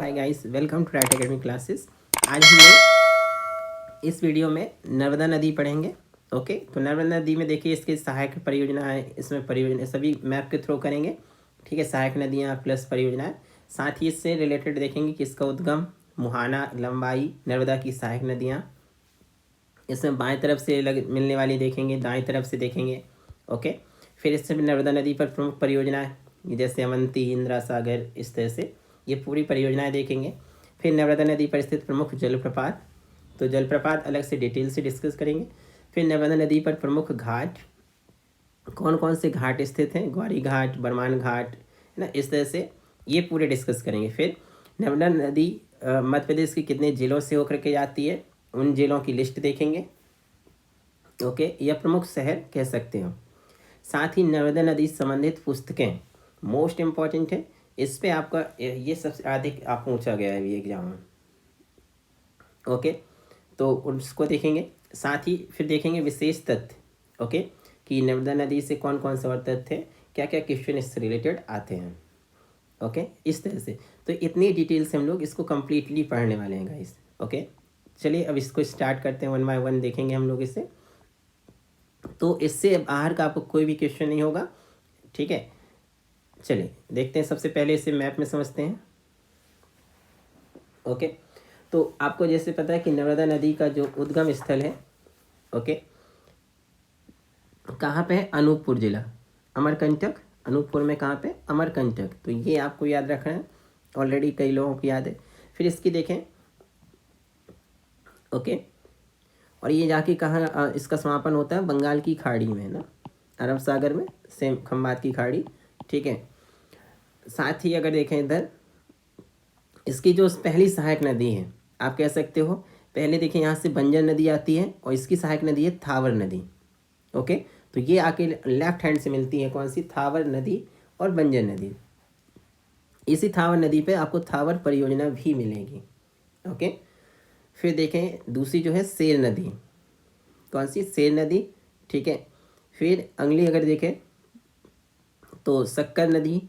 Hi guys, welcome to Right Academy classes. आज हम लोग इस वीडियो में नर्मदा नदी पढ़ेंगे। ओके, तो नर्मदा नदी में देखिए इसकी सहायक परियोजना है। इसमें परियोजना सभी मैप के थ्रू करेंगे, ठीक है। सहायक नदियाँ प्लस परियोजनाएं, साथ ही इससे रिलेटेड देखेंगे कि इसका उद्गम, मुहाना, लंबाई, नर्मदा की सहायक नदियाँ। इसमें बाएं तरफ से मिलने वाली देखेंगे, दाएं तरफ से देखेंगे। ओके, फिर इससे नर्मदा नदी पर प्रमुख परियोजनाएं जैसे अवंती, इंदिरा सागर, इस तरह से ये पूरी परियोजनाएं देखेंगे। फिर नर्मदा नदी पर स्थित प्रमुख जलप्रपात, तो जलप्रपात अलग से डिटेल से डिस्कस करेंगे। फिर नर्मदा नदी पर प्रमुख घाट, कौन कौन से घाट स्थित हैं, ग्वारी घाट, बरमान घाट, है ना, इस तरह से ये पूरे डिस्कस करेंगे। फिर नर्मदा नदी मध्य प्रदेश के कितने जिलों से होकर के जाती है, उन जिलों की लिस्ट देखेंगे। ओके, यह प्रमुख शहर कह सकते हो। साथ ही नर्मदा नदी संबंधित पुस्तकें मोस्ट इम्पॉर्टेंट है। इस पे आपका ये सबसे अधिक आपको पूछा गया है ये एग्जाम में। ओके, तो उसको देखेंगे। साथ ही फिर देखेंगे विशेष तथ्य, ओके, कि नर्मदा नदी से कौन कौन से और तथ्य हैं, क्या क्या क्वेश्चन इससे रिलेटेड आते हैं। ओके, इस तरह से तो इतनी डिटेल से हम लोग इसको कम्प्लीटली पढ़ने वाले हैं गाइस। ओके, चलिए अब इसको स्टार्ट करते हैं, 1 बाय 1 देखेंगे हम लोग इसे। तो इससे बाहर का आपको कोई भी क्वेश्चन नहीं होगा, ठीक है। चलिए देखते हैं, सबसे पहले इसे मैप में समझते हैं। ओके, तो आपको जैसे पता है कि नर्मदा नदी का जो उद्गम स्थल है, ओके, कहाँ पे है, अनूपपुर जिला, अमरकंटक। अनूपपुर में कहाँ पे, अमरकंटक। तो ये आपको याद रखना है, ऑलरेडी कई लोगों को याद है। फिर इसकी देखें, ओके, और ये जाके कहाँ इसका समापन होता है, बंगाल की खाड़ी में, ना, अरब सागर में, सेम खंबात की खाड़ी, ठीक है। साथ ही अगर देखें इधर, इसकी जो पहली सहायक नदी है, आप कह सकते हो, पहले देखें यहाँ से बंजर नदी आती है और इसकी सहायक नदी है थावर नदी। ओके, तो ये आके लेफ्ट हैंड से मिलती है, कौन सी, थावर नदी और बंजर नदी। इसी थावर नदी पे आपको थावर परियोजना भी मिलेगी। ओके, फिर देखें दूसरी जो है सेर नदी, कौन सी, सेर नदी, ठीक है। फिर अगली अगर देखें तो शक्कर नदी,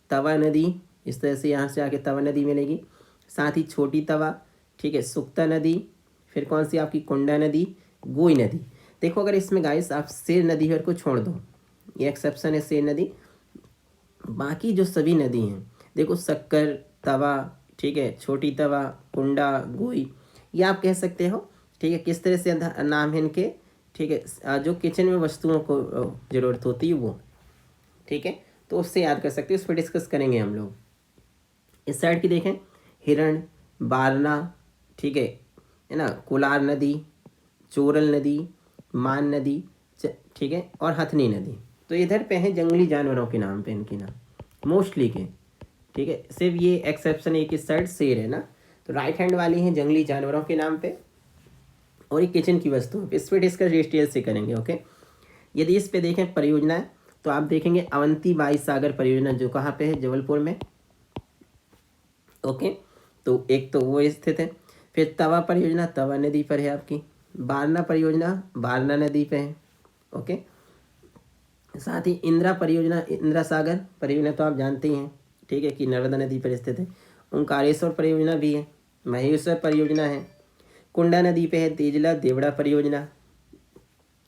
तवा नदी, इस तरह से यहाँ से आके तवा नदी मिलेगी। साथ ही छोटी तवा, ठीक है, सुक्ता नदी। फिर कौन सी आपकी, कुंडा नदी, गोई नदी। देखो अगर इसमें गाइस आप सेर नदी को छोड़ दो, ये एक्सेप्शन है सेर नदी, बाकी जो सभी नदी हैं देखो, शक्कर, तवा, ठीक है, छोटी तवा, कुंडा, गोई, ये आप कह सकते हो, ठीक है। किस तरह से नाम है इनके, ठीक है, जो किचन में वस्तुओं को ज़रूरत होती है वो, ठीक है, तो उससे याद कर सकते हो, उस पर डिस्कस करेंगे हम लोग। इस साइड की देखें, हिरण, बारना, ठीक है ना, कोलार नदी, चोरल नदी, मान नदी, ठीक है, और हथनी नदी। तो इधर पे हैं जंगली जानवरों के नाम पे इनके नाम मोस्टली के, ठीक है। सिर्फ ये एक्सेप्शन एक इस साइड शेर है ना, तो राइट हैंड वाली हैं जंगली जानवरों के नाम पे, और ये किचन की वस्तु, इस पर डिस्कस डिटेल से करेंगे। ओके, यदि इस पे देखें परियोजनाएं, तो आप देखेंगे अवंती बाई सागर परियोजना, जो कहाँ पे है, जबलपुर में। ओके, तो एक तो वो स्थित है। फिर तवा परियोजना तवा नदी पर है आपकी। बारना परियोजना बारना नदी पे है। ओके, साथ ही इंदिरा परियोजना, इंदिरा सागर परियोजना तो आप जानते ही हैं, ठीक है, कि नर्मदा नदी पर स्थित है। ओंकारेश्वर परियोजना भी है। महेश्वर परियोजना है। कुंडा नदी पे है तेजला देवड़ा परियोजना।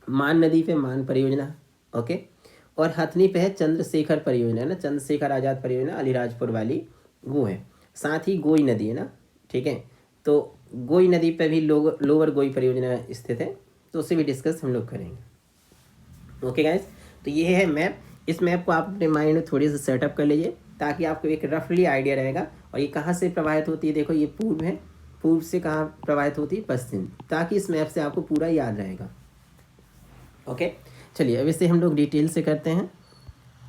मान नदी पे मान परियोजना। ओके, और हथनी पे है चंद्रशेखर परियोजना, ना, चंद्रशेखर आज़ाद परियोजना अलीराजपुर वाली, वो है। साथ ही गोई नदी है ना, ठीक है, तो गोई नदी पे भी लोअर गोई परियोजना स्थित है, तो उससे भी डिस्कस हम लोग करेंगे। ओके गाइस, तो ये है मैप। इस मैप को आप अपने माइंड में थोड़ी सी सेटअप कर लीजिए, ताकि आपको एक रफली आइडिया रहेगा। और ये कहाँ से प्रवाहित होती है, देखो ये पूर्व है, पूर्व से कहाँ प्रवाहित होती है, पश्चिम, ताकि इस मैप से आपको पूरा याद रहेगा। ओके, चलिए अब इसे हम लोग डिटेल से करते हैं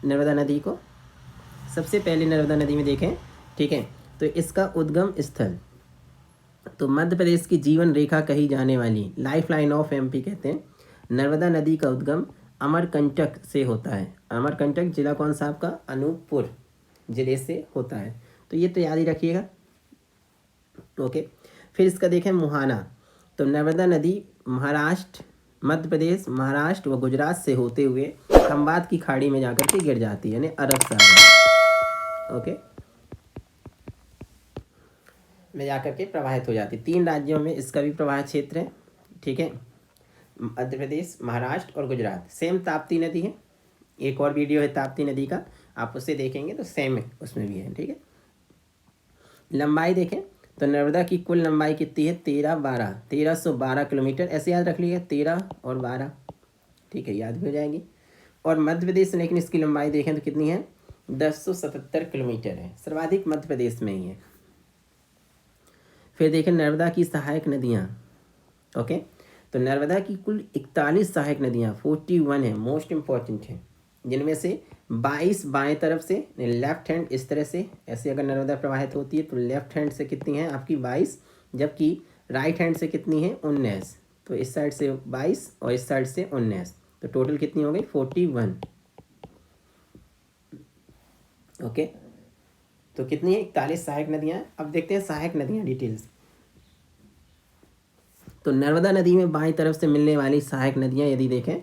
नर्मदा नदी को। सबसे पहले नर्मदा नदी में देखें, ठीक है, तो इसका उद्गम स्थल, तो मध्य प्रदेश की जीवन रेखा कही जाने वाली लाइफ लाइन ऑफ एमपी कहते हैं, नर्मदा नदी का उद्गम अमरकंटक से होता है। अमरकंटक जिला कौन सा आपका, अनूपपुर जिले से होता है, तो ये तो याद ही रखिएगा। ओके, फिर इसका देखें मुहाना, तो नर्मदा नदी महाराष्ट्र, मध्य प्रदेश, महाराष्ट्र व गुजरात से होते हुए खंबात की खाड़ी में जाकर के गिर जाती है, यानी अरब सागर। ओके, में जाकर के प्रवाहित हो जाती है। 3 राज्यों में इसका भी प्रवाह क्षेत्र है, ठीक है, मध्य प्रदेश, महाराष्ट्र और गुजरात। सेम ताप्ती नदी है, एक और वीडियो है ताप्ती नदी का, आप उससे देखेंगे तो सेम है, उसमें भी है, ठीक है। लंबाई देखें तो नर्मदा की कुल लंबाई कितनी है, 1312 किलोमीटर, ऐसे याद रख लीजिए 13 और 12, ठीक है, याद भी हो जाएगी। और मध्य प्रदेश, लेकिन इसकी लंबाई देखें तो कितनी है, 1077 किलोमीटर है, सर्वाधिक मध्य प्रदेश में ही है। फिर देखें नर्मदा की सहायक नदियाँ, ओके, तो नर्मदा की कुल 41 सहायक नदियाँ 41 है, मोस्ट इम्पॉर्टेंट है, जिनमें से 22 बाएं तरफ से, लेफ्ट हैंड इस तरह से, ऐसे अगर नर्मदा प्रवाहित होती है तो लेफ्ट हैंड से कितनी है आपकी 22, जबकि राइट हैंड से कितनी है 19, तो इस साइड से 22 और इस साइड से 19, तो टोटल कितनी हो गई 41, ओके। तो कितनी है 41 सहायक नदियाँ। अब देखते हैं सहायक नदियाँ डिटेल्स। तो नर्मदा नदी में बाईं तरफ से मिलने वाली सहायक नदियाँ यदि देखें,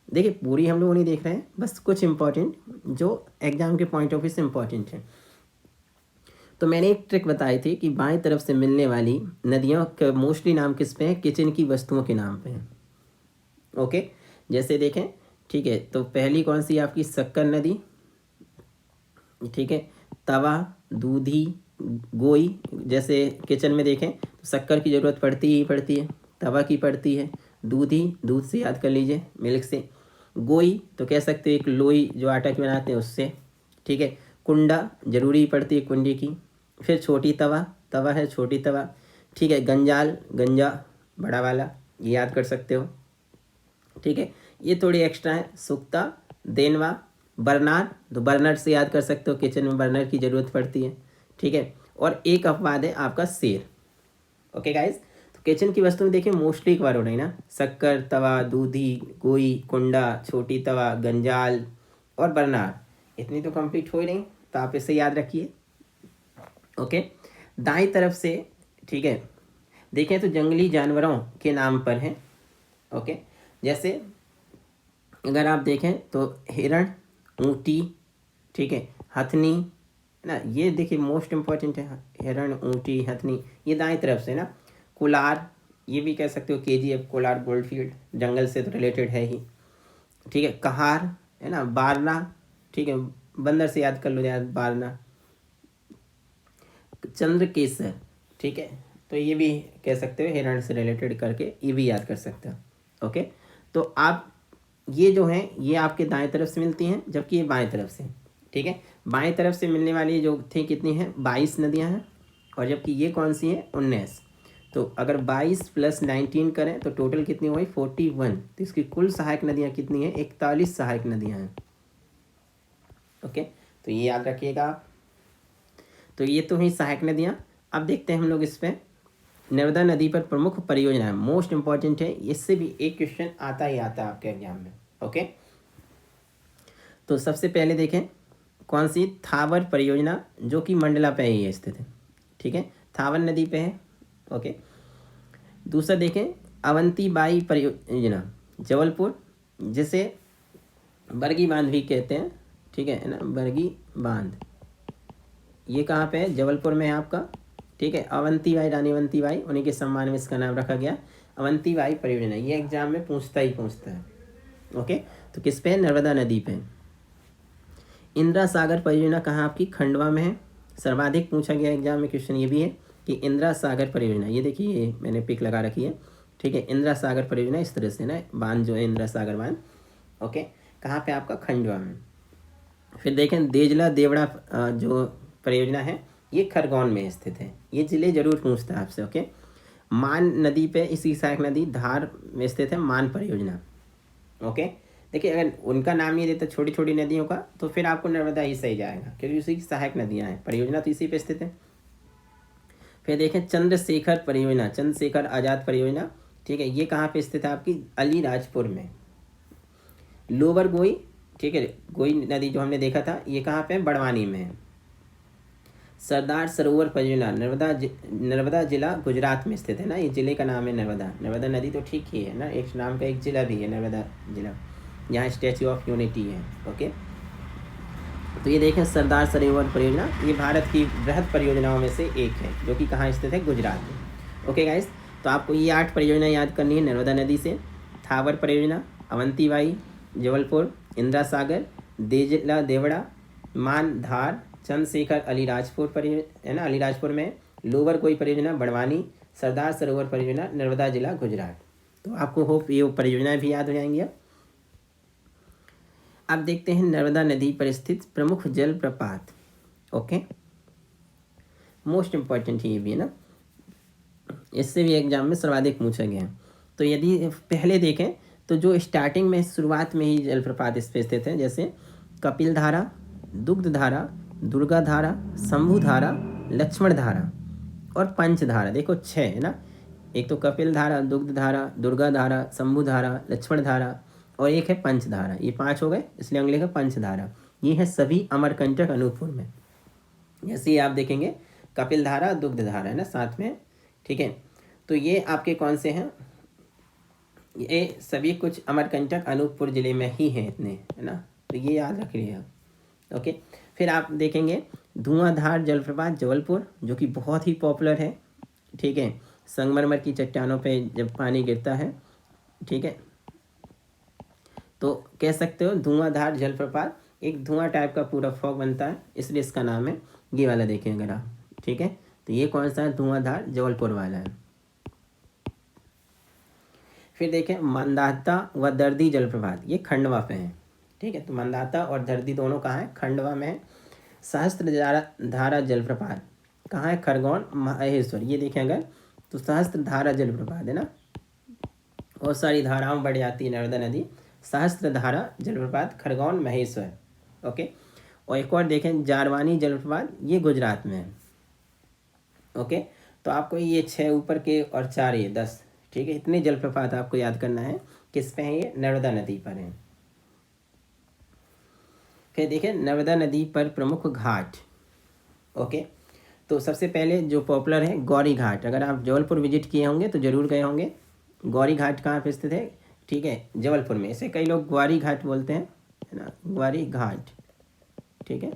देखिए पूरी हम लोग नहीं देख रहे हैं, बस कुछ इंपॉर्टेंट जो एग्जाम के पॉइंट ऑफ व्यू से इम्पॉर्टेंट है। तो मैंने एक ट्रिक बताई थी कि बाईं तरफ से मिलने वाली नदियों का मोस्टली नाम किस पे है, किचन की वस्तुओं के नाम पे है, ओके। जैसे देखें, ठीक है, तो पहली कौन सी आपकी शक्कर नदी, ठीक है, तवा, दूधी, गोई, जैसे किचन में देखें तो शक्कर की ज़रूरत पड़ती ही पड़ती है, तवा की पड़ती है, दूधी, दूध से याद कर लीजिए, मिल्क से, गोई तो कह सकते हैं एक लोई जो आटा की बनाते हैं उससे, ठीक है, कुंडा जरूरी पड़ती है कुंडी की, फिर छोटी तवा, तवा है छोटी तवा, ठीक है, गंजाल, गंजा बड़ा वाला, ये याद कर सकते हो, ठीक है। ये थोड़ी एक्स्ट्रा है, सुक्ता, देनवा, बर्नर, तो बर्नर से याद कर सकते हो, किचन में बर्नर की ज़रूरत पड़ती है, ठीक है। और एक अपवाद है आपका शेर, ओके गाइज। तो किचन की वस्तु में देखिए मोस्टली एक बार हो रही ना, शक्कर, तवा, दूधी, गोई, कुंडा, छोटी तवा, गंजाल और बर्नर, इतनी तो कंप्लीट हो ही नहीं, तो आप इसे याद रखिए, ओके। दाईं तरफ से, ठीक है, देखें तो जंगली जानवरों के नाम पर हैं, ओके। जैसे अगर आप देखें तो हिरण, ऊँटी, ठीक है, हथनी ना, ये देखिए मोस्ट इम्पॉर्टेंट है, हिरण, ऊँटी, हथनी, ये दाएं तरफ से ना। कोलार, ये भी कह सकते हो KGF, कोलार गोल्डफील्ड, जंगल से तो रिलेटेड है ही, ठीक है। कहार है ना, बारना, ठीक है, बंदर से याद कर लो यार, बारना। चंद्रकेसर, ठीक है, तो ये भी कह सकते हो हिरण से रिलेटेड करके, ये भी याद कर सकते हो, ओके। तो आप ये जो हैं ये आपके दाएं तरफ से मिलती हैं, जबकि ये बाएं तरफ से, ठीक है। बाएं तरफ से मिलने वाली जो थी कितनी हैं 22 नदियां हैं, और जबकि ये कौन सी हैं 19, तो अगर 22 + 19 करें तो टोटल कितनी हुई 41, तो इसकी कुल सहायक नदियां कितनी हैं 41 सहायक नदियां हैं, ओके। तो ये याद रखिएगा आप। तो ये तो हुई सहायक नदियाँ। अब देखते हैं हम लोग इस पर नर्मदा नदी पर प्रमुख परियोजना, मोस्ट इंपॉर्टेंट है, इससे भी एक क्वेश्चन आता ही आता है आपके एग्जाम में, ओके। तो सबसे पहले देखें कौन सी, थावर परियोजना, जो कि मंडला पे ही स्थित है, ठीक है, थावर नदी पे है, ओके। दूसरा देखें अवंती बाई परियोजना, जबलपुर, जिसे बरगी बांध भी कहते हैं, ठीक है ना, बरगी बांध, ये कहाँ पे है, जबलपुर में है आपका, ठीक है। Avanti by, Rani Avanti by, उन्हीं के सम्मान में इसका नाम रखा गया अवंती बाई परियोजना, ये एग्जाम में पूछता है, ओके। तो किस पे है, नर्मदा नदी पे। इंदिरा सागर परियोजना कहाँ आपकी, खंडवा में है, सर्वाधिक पूछा गया एग्जाम में क्वेश्चन ये भी है कि इंदिरा सागर परियोजना, ये देखिए ये मैंने पिक लगा रखी है, ठीक है, इंदिरा सागर परियोजना इस तरह से ना, बांध जो है इंदिरा सागर बांध, ओके, कहाँ पे आपका, खंडवा में। फिर देखें देजला देवड़ा जो परियोजना है, ये खरगोन में स्थित है, ये जिले जरूर पूछता है आपसे, ओके। मान नदी पे, इसी सहायक नदी धार में स्थित है मान परियोजना, ओके। देखिए अगर उनका नाम नहीं देता छोटी छोटी नदियों का, तो फिर आपको नर्मदा ही सही जाएगा, क्योंकि उसी की सहायक नदियाँ हैं, परियोजना तो इसी पे स्थित है। फिर देखें चंद्रशेखर परियोजना, चंद्रशेखर आज़ाद परियोजना, ठीक है, ये कहाँ पे स्थित है आपकी, अलीराजपुर में। लोअर गोई, ठीक है, गोई नदी जो हमने देखा था, ये कहाँ पे, बड़वानी में है। सरदार सरोवर परियोजना, नर्मदा जिला गुजरात में स्थित है ना, ये जिले का नाम है नर्मदा, नर्मदा नदी तो ठीक ही है ना, एक नाम का एक जिला भी है नर्मदा जिला, यहाँ स्टैचू ऑफ यूनिटी है, ओके। तो ये देखें सरदार सरोवर परियोजना, ये भारत की बृहद परियोजनाओं में से एक है जो कि कहाँ स्थित है, गुजरात में। ओके गाइस, तो आपको ये 8 परियोजना याद करनी है नर्मदा नदी से। थावर परियोजना, अवंतीबाई, जबलपुर, इंदिरा सागर, देजला देवड़ा, मानधार, चंद्रशेखर अलीराजपुर परियोजना है ना, अलीराजपुर में, लोअर कोई परियोजना बड़वानी, सरदार सरोवर परियोजना नर्मदा जिला गुजरात। तो आपको होप ये परियोजनाएं भी याद हो जाएंगी। अब देखते हैं नर्मदा नदी पर स्थित प्रमुख जल प्रपात। ओके, मोस्ट इम्पॉर्टेंट ये भी है ना, इससे भी एग्जाम में सर्वाधिक पूछा गया है। तो यदि पहले देखें तो जो स्टार्टिंग में शुरुआत में ही जलप्रपात इस पे स्थित हैं, जैसे कपिल धारा, दुग्ध धारा, दुर्गा धारा, शंभु धारा, लक्ष्मण धारा और पंच धारा। देखो 6 है ना, एक तो कपिल धारा, दुग्ध धारा, दुर्गा धारा, शंभु धारा, लक्ष्मण धारा और एक है पंच धारा। ये 5 हो गए, इसलिए अगले का पंच धारा। ये है सभी अमरकंटक अनूपपुर में। जैसे ही आप देखेंगे कपिल धारा, दुग्ध धारा है ना साथ में, ठीक है। तो ये आपके कौन से हैं, ये सभी कुछ अमरकंटक अनूपपुर जिले में ही हैं इतने, है ना, तो ये याद रख लीजिए। ओके, फिर आप देखेंगे धुआंधार जलप्रपात जबलपुर, जो कि बहुत ही पॉपुलर है, ठीक है। संगमरमर की चट्टानों पे जब पानी गिरता है, ठीक है, तो कह सकते हो धुआंधार जलप्रपात, एक धुआं टाइप का पूरा फॉग बनता है, इसलिए इसका नाम है। ये वाला देखें अगर आप, ठीक है, तो ये कौन सा है, धुआंधार जबलपुर वाला है। फिर देखें मंदाता व दर्दी जलप्रपात, ये खंडवा पे है, ठीक है। तो मंदाता और दर्दी दोनों कहाँ है, खंडवा में है। सहस्त्र धारा जलप्रपात कहाँ है, खरगोन महेश्वर। ये देखें अगर तो सहस्त्र धारा जलप्रपात है ना, बहुत सारी धाराओं बढ़ जाती है नर्मदा नदी। सहस्त्र धारा जलप्रपात खरगोन महेश्वर, ओके। और एक और देखें जारवानी जलप्रपात, ये गुजरात में है, ओके। तो आपको ये 6 ऊपर के और 4 ये 10, ठीक है, इतने जलप्रपात आपको याद करना है। किस पे है ये, नर्मदा नदी पर है। फिर देखें नर्मदा नदी पर प्रमुख घाट, ओके। तो सबसे पहले जो पॉपुलर है गौरी घाट, अगर आप जबलपुर विजिट किए होंगे तो जरूर गए होंगे। गौरी घाट कहाँ पे स्थित है, ठीक है, जबलपुर में। इसे कई लोग ग्वारी घाट बोलते हैं, है ना, ग्वारी घाट, ठीक है।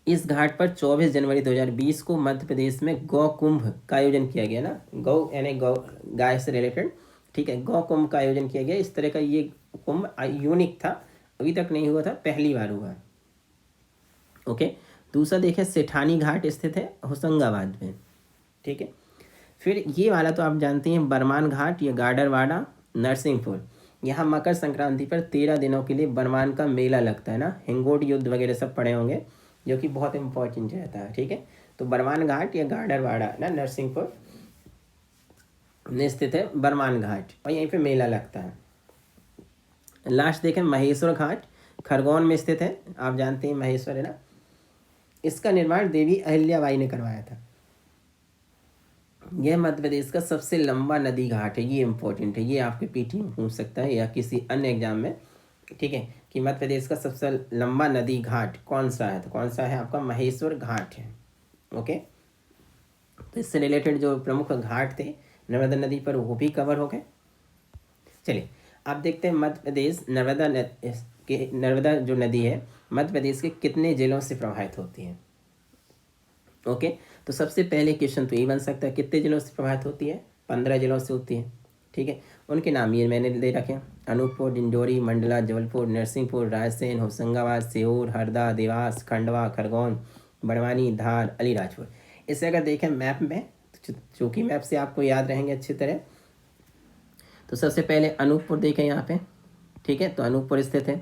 इस घाट पर 24 जनवरी 2020 को मध्य प्रदेश में गौ कुंभ का आयोजन किया गया ना, गौ यानी गौ गाय से रिलेटेड, ठीक है, गौ कुंभ का आयोजन किया गया। इस तरह का ये कुंभ यूनिक था, अभी तक नहीं हुआ था, पहली बार हुआ, ओके। दूसरा देखें सेठानी घाट स्थित है होशंगाबाद में, ठीक है। फिर ये वाला तो आप जानते हैं बरमान घाट, या गाडरवाड़ा नरसिंहपुर। यहाँ मकर संक्रांति पर 13 दिनों के लिए बरमान का मेला लगता है ना, हिंगोट युद्ध वगैरह सब पढ़े होंगे, जो कि बहुत इंपॉर्टेंट रहता है, ठीक है। तो बरमान घाट या गाडरवाड़ा ना नरसिंहपुर में स्थित है बरमान घाट, और यहीं पे मेला लगता है। लास्ट देखें महेश्वर घाट, खरगोन में स्थित है, आप जानते हैं महेश्वर है ना। इसका निर्माण देवी अहिल्याबाई ने करवाया था। यह मध्य प्रदेश का सबसे लंबा नदी घाट है, ये इंपॉर्टेंट है, ये आपके पीटी में पूछ सकता है या किसी अन्य एग्जाम में, ठीक है, कि मध्य प्रदेश का सबसे लंबा नदी घाट कौन सा है, तो कौन सा है आपका महेश्वर घाट है, ओके। तो इससे रिलेटेड जो प्रमुख घाट थे नर्मदा नदी पर वो भी कवर हो गए। चलिए अब देखते हैं मध्य प्रदेश नर्मदा जो नदी है मध्य प्रदेश के कितने जिलों से प्रभावित होती है, ओके। तो सबसे पहले क्वेश्चन तो ये बन सकता है कितने जिलों से प्रभावित होती है, 15 जिलों से होती है, ठीक है। उनके नाम ये मैंने दे रखे हैं, अनूपपुर, डिंडोरी, मंडला, जबलपुर, नरसिंहपुर, रायसेन, होशंगाबाद, सीहोर, हरदा, देवास, खंडवा, खरगोन, बड़वानी, धार, अलीराजपुर। इसे अगर देखें मैप में, चूँकि मैप से आपको याद रहेंगे अच्छी तरह, तो सबसे पहले अनूपपुर देखें यहाँ पे, ठीक है, तो अनूपपुर स्थित है।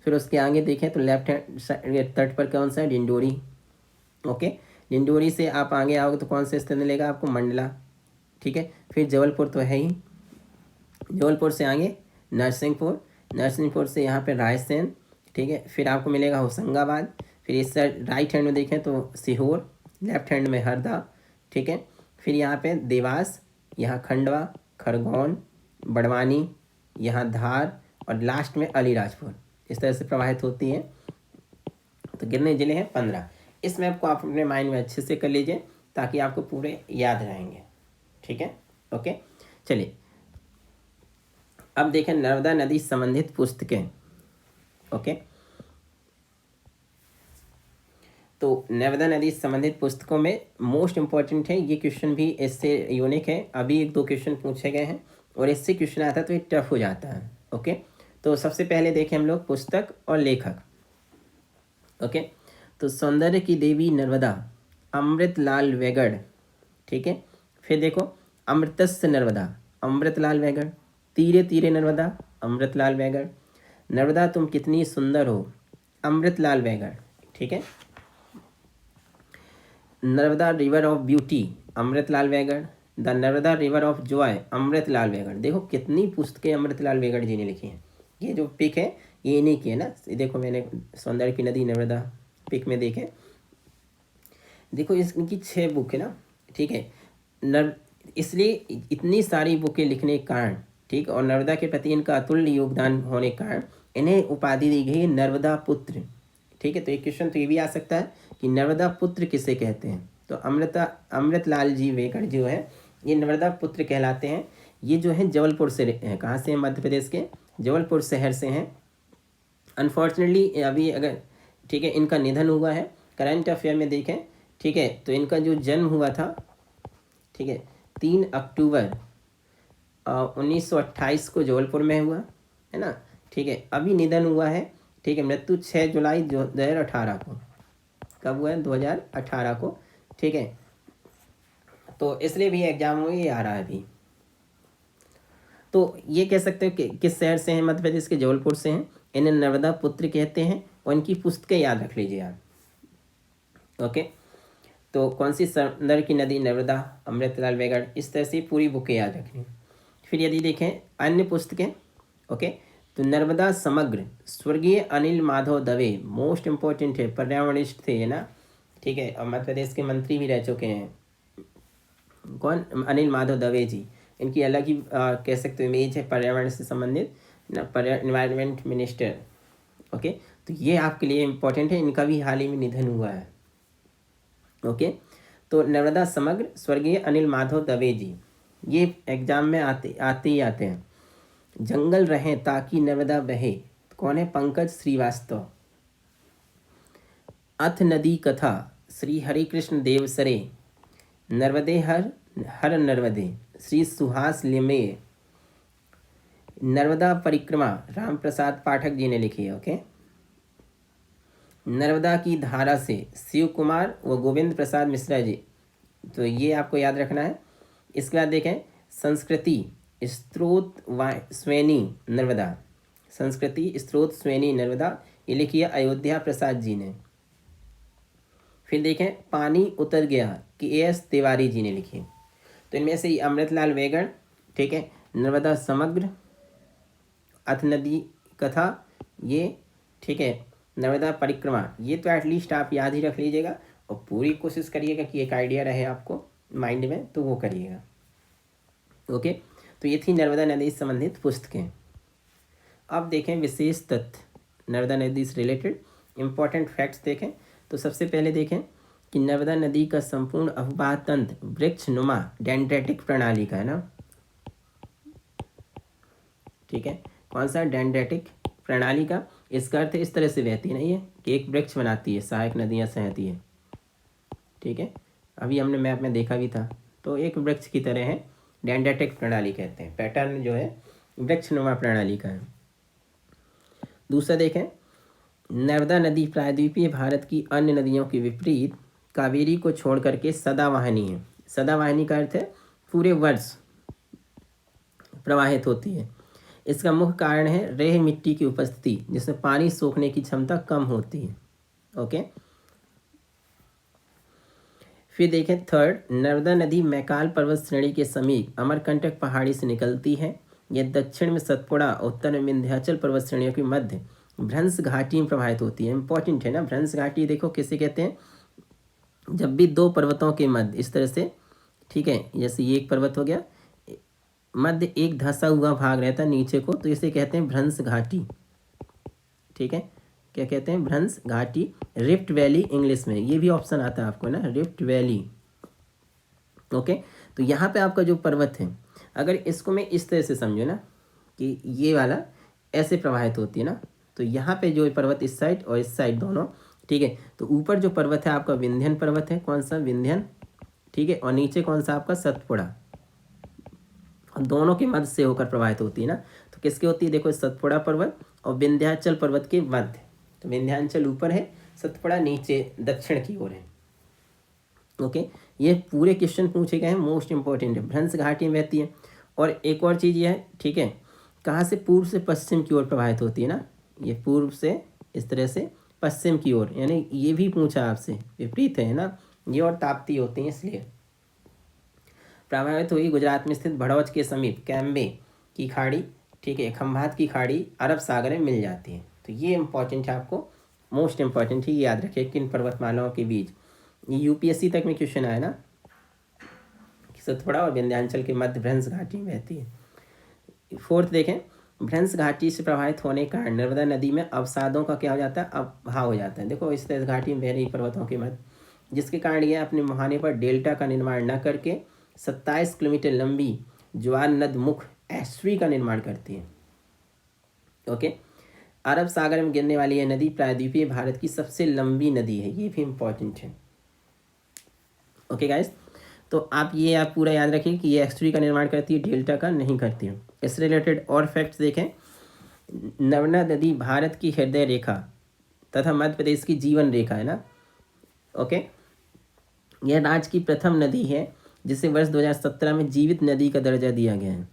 फिर उसके आगे देखें तो लेफ्ट हैंड तट पर कौन सा है, डिंडोरी, ओके। डिंडोरी से आप आगे आओगे तो कौन सा स्थित मिलेगा आपको, मंडला, ठीक है। फिर जबलपुर तो है ही, जबलपुर से आगे नरसिंहपुर, नरसिंहपुर से यहाँ पे रायसेन, ठीक है। फिर आपको मिलेगा होशंगाबाद। फिर इस साइड राइट हैंड में देखें तो सीहोर, लेफ्ट हैंड में हरदा, ठीक है। फिर यहाँ पे देवास, यहाँ खंडवा, खरगोन, बड़वानी, यहाँ धार और लास्ट में अलीराजपुर। इस तरह से प्रवाहित होती है। तो कितने जिले हैं, 15। इस मैप को आप अपने माइंड में अच्छे से कर लीजिए ताकि आपको पूरे याद रहेंगे, ठीक है, ओके। चलिए अब देखें नर्मदा नदी संबंधित पुस्तकें, ओके। तो नर्मदा नदी से संबंधित पुस्तकों में मोस्ट इम्पॉर्टेंट है ये क्वेश्चन, भी इससे यूनिक है। अभी 1-2 क्वेश्चन पूछे गए हैं और इससे क्वेश्चन आता है तो ये टफ हो जाता है। ओके, तो सबसे पहले देखें हम लोग पुस्तक और लेखक। ओके, तो सौंदर्य की देवी नर्मदा, अमृतलाल वेगड़। ठीक है, फिर देखो अमृतस्य नर्मदा, अमृतलाल वेगड़। तीरे तीरे नर्मदा, अमृतलाल वेगड़। नर्मदा तुम कितनी सुंदर हो, अमृतलाल वेगड़। ठीक है, Narmada river of beauty, Amritlal Vegad. The Narmada river of Joy, Amritlal Vegad. देखो कितनी पुस्तकें अमृतलाल वेगड़ जी ने लिखी हैं। ये जो पिक है ये इन्हीं की है ना, देखो मैंने सौंदर्य की नदी नर्मदा पिक में देखे, देखो इनकी 6 बुक है ना। ठीक है, इसलिए इतनी सारी बुकें लिखने के कारण, ठीक, और नर्मदा के प्रति इनका अतुल्य योगदान होने के कारण इन्हें उपाधि दी गई नर्मदा पुत्र। ठीक है, तो एक क्वेश्चन तो ये भी आ सकता है कि नर्मदा पुत्र किसे कहते हैं, तो अमृतलाल जी वेगड़ जो है ये नर्मदा पुत्र कहलाते हैं। ये जो है जबलपुर से हैं, कहाँ से हैं, मध्य प्रदेश के जबलपुर शहर से हैं। अनफॉर्चुनेटली अभी अगर, ठीक है, इनका निधन हुआ है। करंट अफेयर में देखें, ठीक है, तो इनका जो जन्म हुआ था, ठीक है, 3 अक्टूबर 1928 को जबलपुर में हुआ है ना। ठीक है, अभी निधन हुआ है। ठीक है, मृत्यु 6 जुलाई 2018 को, कब हुआ है, 2018 को। ठीक है, तो इसलिए भी एग्जाम में ये आ रहा है अभी। तो ये कह सकते हो कि किस शहर से हैं, मध्य प्रदेश के जबलपुर से हैं। इन्हें नर्मदा पुत्र कहते हैं और इनकी पुस्तकें याद रख लीजिए आप। ओके, तो कौन सी, सौंदर्य की नदी नर्मदा, अमृतलाल वेगड़, इस तरह से पूरी बुकें याद रखनी। फिर यदि देखें अन्य पुस्तकें, ओके, तो नर्मदा समग्र, स्वर्गीय अनिल माधव दवे, मोस्ट इम्पोर्टेंट है, पर्यावरणिस्ट थे ना। ठीक है, और मध्य प्रदेश के मंत्री भी रह चुके हैं। कौन, अनिल माधव दवे जी। इनकी अलग ही कह सकते हो इमेज है पर्यावरण से संबंधित ना, एनवायरनमेंट मिनिस्टर। ओके, तो ये आपके लिए इम्पोर्टेंट है, इनका भी हाल ही में निधन हुआ है। ओके, तो नर्मदा समग्र, स्वर्गीय अनिल माधव दवे जी, ये एग्जाम में आते ही आते हैं। जंगल रहें ताकि नर्मदा बहे, कौन है, पंकज श्रीवास्तव। अथ नदी कथा, श्री हरिकृष्ण देव सरे। नर्मदे हर नर्मदे, श्री सुहास लिमे। नर्मदा परिक्रमा, राम प्रसाद पाठक जी ने लिखी है। ओके, नर्मदा की धारा से, शिव कुमार व गोविंद प्रसाद मिश्रा जी, तो ये आपको याद रखना है। इसके बाद देखें संस्कृति स्त्रोत स्वेनी नर्मदा, संस्कृति स्त्रोत स्वेनी नर्मदा, ये लिखी है अयोध्या प्रसाद जी ने। फिर देखें पानी उतर गया, कि A.S. तिवारी जी ने लिखी। तो इनमें से अमृतलाल वेगड़, ठीक है, नर्मदा समग्र, अथ नदी कथा, ये, ठीक है, नर्मदा परिक्रमा, ये तो एटलीस्ट आप याद ही रख लीजिएगा और पूरी कोशिश करिएगा कि एक आइडिया रहे आपको माइंड में, तो वो करिएगा। ओके, तो ये थी नर्मदा नदी से संबंधित पुस्तकें। अब देखें विशेष तथ्य नर्मदा नदी से रिलेटेड इम्पॉर्टेंट फैक्ट्स देखें। तो सबसे पहले देखें कि नर्मदा नदी का संपूर्ण अववाह तंत्र वृक्षनुमा डेंड्रेटिक प्रणाली का है ना। ठीक है, कौन सा, डेंड्रेटिक प्रणाली का। इसका अर्थ इस तरह से बहती नहीं है कि एक वृक्ष बनाती है, सहायक नदियाँ सहती है। ठीक है, अभी हमने मैप में देखा भी था, तो एक वृक्ष की तरह है, डेंड्रेटिक प्रणाली कहते हैं। पैटर्न जो है वृक्षनुमा प्रणाली का है। दूसरा देखें, नर्मदा नदी प्रायद्वीपीय भारत की अन्य नदियों के विपरीत कावेरी को छोड़ करके सदावाहिनी है। सदावाहिनी का अर्थ है पूरे वर्ष प्रवाहित होती है। इसका मुख्य कारण है रेह मिट्टी की उपस्थिति, जिसमें पानी सोखने की क्षमता कम होती है। ओके, फिर देखें थर्ड, नर्मदा नदी मैकाल पर्वत श्रेणी के समीप अमरकंटक पहाड़ी से निकलती है। यह दक्षिण में सतपुड़ा, उत्तर में विंध्याचल पर्वत श्रेणियों के मध्य भ्रंश घाटी में प्रवाहित होती है। इंपॉर्टेंट है ना, भ्रंश घाटी देखो किसे कहते हैं, जब भी 2 पर्वतों के मध्य इस तरह से, ठीक है, जैसे ये एक पर्वत हो गया, मध्य एक धंसा हुआ भाग रहता है नीचे को, तो इसे कहते हैं भ्रंश घाटी। ठीक है, क्या कहते हैं, भ्रंश घाटी। रिफ्ट वैली इंग्लिश में, ये भी ऑप्शन आता है आपको ना, रिफ्ट वैली। ओके, तो यहाँ पे आपका जो पर्वत है, अगर इसको मैं इस तरह से समझो ना कि ये वाला ऐसे प्रवाहित होती है ना, तो यहाँ पे जो पर्वत इस साइड और इस साइड दोनों ठीक है। तो ऊपर जो पर्वत है आपका विंध्यन पर्वत है, कौन सा, विंध्यन, ठीक है, और नीचे कौन सा आपका, सतपुड़ा, दोनों के मध्य से होकर प्रवाहित होती है ना। तो किसकी होती है, देखो सतपुड़ा पर्वत और विंध्याचल पर्वत के मध्य। तो विंध्याचल ऊपर है, सतपुड़ा नीचे दक्षिण की ओर है। ओके, ये पूरे क्वेश्चन पूछे गए हैं, मोस्ट इंपॉर्टेंट है। भ्रंश घाटी में बहती है। और एक और चीज़ ये है, ठीक है, कहाँ से, पूर्व से पश्चिम की ओर प्रवाहित होती है ना, ये पूर्व से इस तरह से पश्चिम की ओर, यानी ये भी पूछा आपसे, विपरीत है ना, ये और ताप्ती होती हैं, इसलिए प्रभावित हुई गुजरात में स्थित भड़ौच के समीप कैम्बे की खाड़ी, ठीक है, खंभात की खाड़ी अरब सागर में मिल जाती है। तो ये इंपॉर्टेंट है, आपको मोस्ट इंपॉर्टेंट है, ये याद रखिए, किन पर्वतमालाओं के बीच, ये यूपीएससी तक में क्वेश्चन आया ना, सतपुड़ा और विंध्याचल के मध्य भ्रंश घाटी में बहती है। फोर्थ देखें, भ्रंश घाटी से प्रभावित होने का नर्मदा नदी में अवसादों का क्या हो जाता है, अभाव हो जाता है। देखो इस तरह घाटी में बह रही पर्वतों के मध्य, जिसके कारण यह अपने मुहाने पर डेल्टा का निर्माण न करके 27 किलोमीटर लंबी ज्वार नद मुख एस्ट्री का निर्माण करती है। ओके, अरब सागर में गिरने वाली यह नदी प्रायद्वीपीय भारत की सबसे लंबी नदी है, ये भी इंपॉर्टेंट है। ओके गाइस, तो आप पूरा याद रखिए कि ये एस्ट्री का निर्माण करती है, डेल्टा का नहीं करती है। इससे रिलेटेड और फैक्ट्स देखें, नर्मदा नदी भारत की हृदय रेखा तथा मध्य प्रदेश की जीवन रेखा है ना। ओके, यह राज्य की प्रथम नदी है जिसे वर्ष 2017 में जीवित नदी का दर्जा दिया गया है।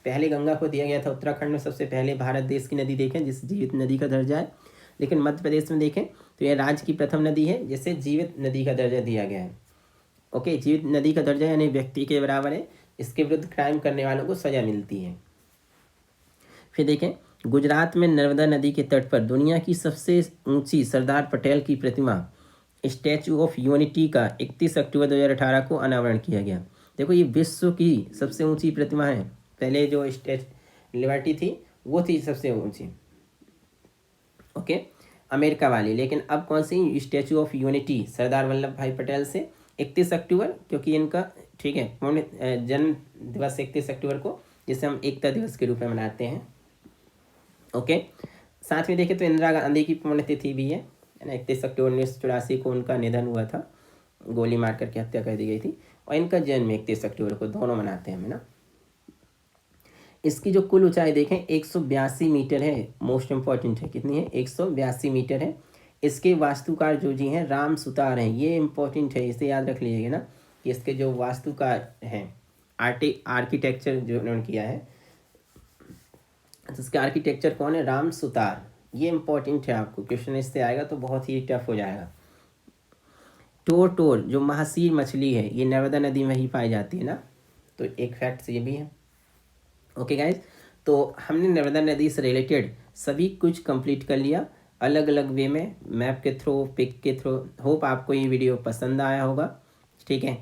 पहले गंगा को दिया गया था उत्तराखंड में, सबसे पहले भारत देश की नदी देखें जिस जीवित नदी का दर्जा है, लेकिन मध्य प्रदेश में देखें तो यह राज्य की प्रथम नदी है जिसे जीवित नदी का दर्जा दिया गया है। ओके, जीवित नदी का दर्जा यानी व्यक्ति के बराबर है, इसके विरुद्ध क्राइम करने वालों को सजा मिलती है। फिर देखें, गुजरात में नर्मदा नदी के तट पर दुनिया की सबसे ऊंची सरदार पटेल की प्रतिमा स्टैचू ऑफ यूनिटी का 31 अक्टूबर 2018 को अनावरण किया गया। देखो ये विश्व की सबसे ऊंची प्रतिमा है, पहले जो लिबर्टी थी वो थी सबसे ऊंची, ओके, अमेरिका वाली, लेकिन अब कौन सी, statue of unity Sardar Vallabh भाई पटेल से 31 अक्टूबर, क्योंकि इनका, ठीक है, पूर्ण जन्म दिवस 31 अक्टूबर को, जिसे हम एकता दिवस के रूप में मनाते हैं। ओके, साथ में देखें तो इंदिरा गांधी की पुण्यतिथि भी है ना, 31 अक्टूबर 1984 को उनका निधन हुआ था, गोली मार करके हत्या कर दी गई थी, और इनका जन्म 31 अक्टूबर को, दोनों मनाते हैं हम ना। इसकी जो कुल ऊंचाई देखें 182 मीटर है, मोस्ट इंपॉर्टेंट है, कितनी है, 182 मीटर है। इसके वास्तुकार जो जी हैं राम सुतार हैं, ये इंपॉर्टेंट है, इसे याद रख लीजिएगा ना कि इसके जो वास्तुकार हैं, आर्किटेक्चर जो उन्होंने किया है, तो इसके आर्किटेक्चर कौन है, राम सुतार, ये इंपॉर्टेंट है, आपको क्वेश्चन इससे आएगा तो बहुत ही टफ हो जाएगा। टोर जो महासीर मछली है ये नर्मदा नदी में ही पाई जाती है ना, तो एक फैक्ट ये भी है। ओके गाइज, तो हमने नर्मदा नदी से रिलेटेड सभी कुछ कंप्लीट कर लिया, अलग अलग वे में, मैप के थ्रू, पिक के थ्रू। होप आपको ये वीडियो पसंद आया होगा, ठीक है।